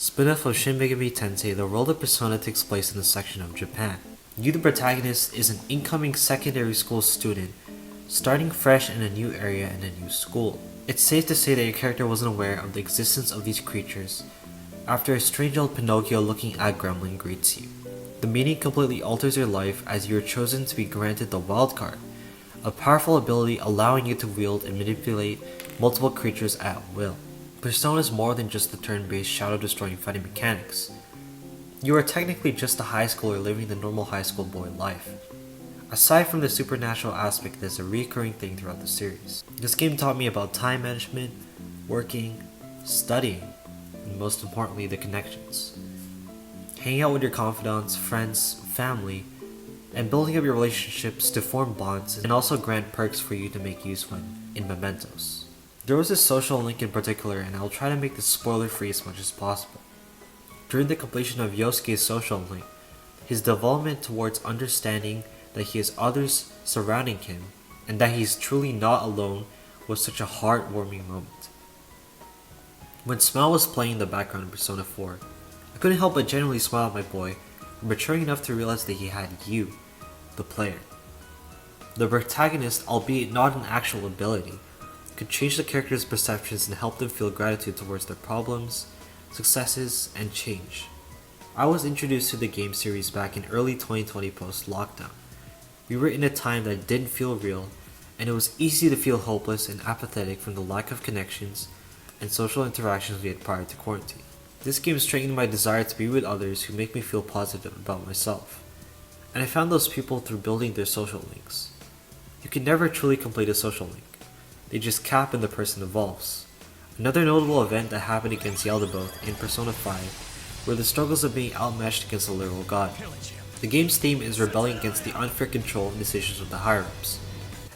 Spin-off of Shin Megami Tensei, the world of Persona takes place in a section of Japan. You, the protagonist, is an incoming secondary school student, starting fresh in a new area and a new school. It's safe to say that your character wasn't aware of the existence of these creatures after a strange old Pinocchio-looking ag gremlin greets you. The meeting completely alters your life as you are chosen to be granted the Wild Card, a powerful ability allowing you to wield and manipulate multiple creatures at will. Persona is more than just the turn-based shadow-destroying fighting mechanics. You are technically just a high schooler living the normal high school boy life. Aside from the supernatural aspect that is a recurring thing throughout the series, this game taught me about time management, working, studying, and most importantly, the connections. Hanging out with your confidants, friends, family, and building up your relationships to form bonds and also grant perks for you to make use when in mementos. There was a social link in particular, and I'll try to make this spoiler free as much as possible. During the completion of Yosuke's social link, his development towards understanding that he has others surrounding him and that he is truly not alone was such a heartwarming moment. When Smile was playing in the background in Persona 4, I couldn't help but genuinely smile at my boy for maturing enough to realize that he had you, the player. The protagonist, albeit not an actual ability, could change the character's perceptions and help them feel gratitude towards their problems, successes, and change. I was introduced to the game series back in early 2020 post-lockdown. We were in a time that didn't feel real, and it was easy to feel hopeless and apathetic from the lack of connections and social interactions we had prior to quarantine. This game strengthened my desire to be with others who make me feel positive about myself, and I found those people through building their social links. You can never truly complete a social link. They just cap and the person evolves. Another notable event that happened against Yaldabaoth in Persona 5 were the struggles of being outmatched against a literal god. The game's theme is rebelling against the unfair control and decisions of the higher-ups.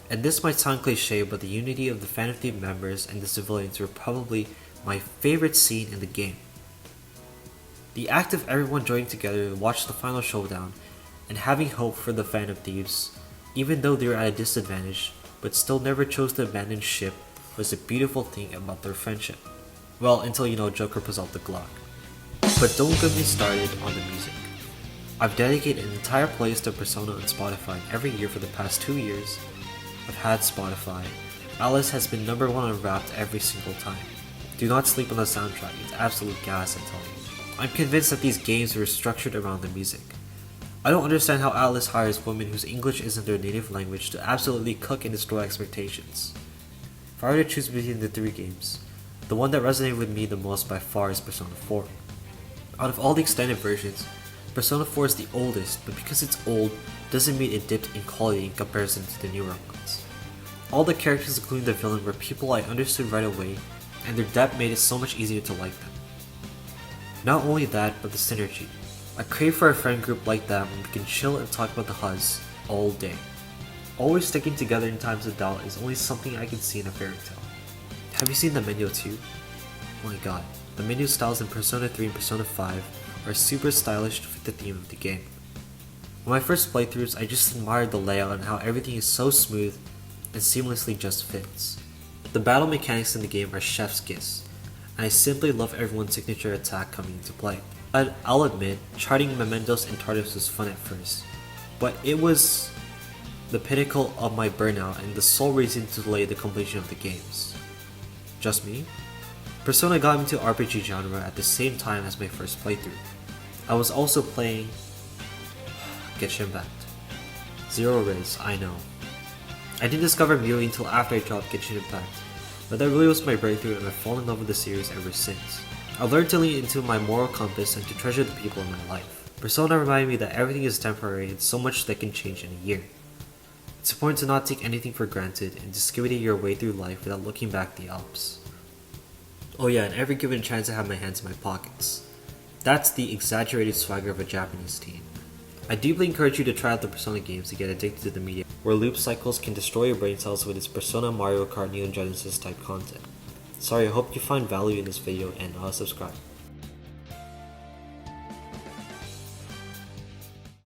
And this might sound cliche, but the unity of the fan team members and the civilians were probably my favorite scene in the game. The act of everyone joining together to watch the final showdown and having hope for the fan of thieves, even though they were at a disadvantage, but still never chose to abandon ship, was a beautiful thing about their friendship. Well, until Joker pulls out the Glock. But don't get me started on the music. I've dedicated an entire playlist to Persona on Spotify, and every year for the past 2 years, I've had Spotify. Alice has been #1 on Wrapped every single time. Do not sleep on the soundtrack, it's absolute gas, I tell you. I'm convinced that these games were structured around the music. I don't understand how Atlas hires women whose English isn't their native language to absolutely cook and destroy expectations. If I were to choose between the 3 games, the one that resonated with me the most by far is Persona 4. Out of all the extended versions, Persona 4 is the oldest, but because it's old, doesn't mean it dipped in quality in comparison to the newer ones. All the characters including the villain were people I understood right away, and their depth made it so much easier to like them. Not only that, but the synergy. I crave for a friend group like that when we can chill and talk about the Huzz all day. Always sticking together in times of doubt is only something I can see in a fairy tale. Have you seen the menu too? Oh my god, the menu styles in Persona 3 and Persona 5 are super stylish to fit the theme of the game. On my first playthroughs, I just admired the layout and how everything is so smooth and seamlessly just fits. The battle mechanics in the game are chef's kiss, and I simply love everyone's signature attack coming into play. I'll admit, charting Mementos and Tartarus was fun at first, but it was the pinnacle of my burnout and the sole reason to delay the completion of the games. Just me? Persona got me into RPG genre at the same time as my first playthrough. I was also playing Genshin Impact. Zero Riz, I know. I didn't discover Miri until after I dropped Genshin Impact, but that really was my breakthrough and I've fallen in love with the series ever since. I learned to lean into my moral compass and to treasure the people in my life. Persona reminded me that everything is temporary and so much that can change in a year. It's important to not take anything for granted and to skivity your way through life without looking back the Alps. Oh yeah, and every given chance I have my hands in my pockets. That's the exaggerated swagger of a Japanese teen. I deeply encourage you to try out the Persona games to get addicted to the media, where loop cycles can destroy your brain cells with its Persona, Mario Kart, Neon Genesis type content. Sorry, I hope you find value in this video and subscribe.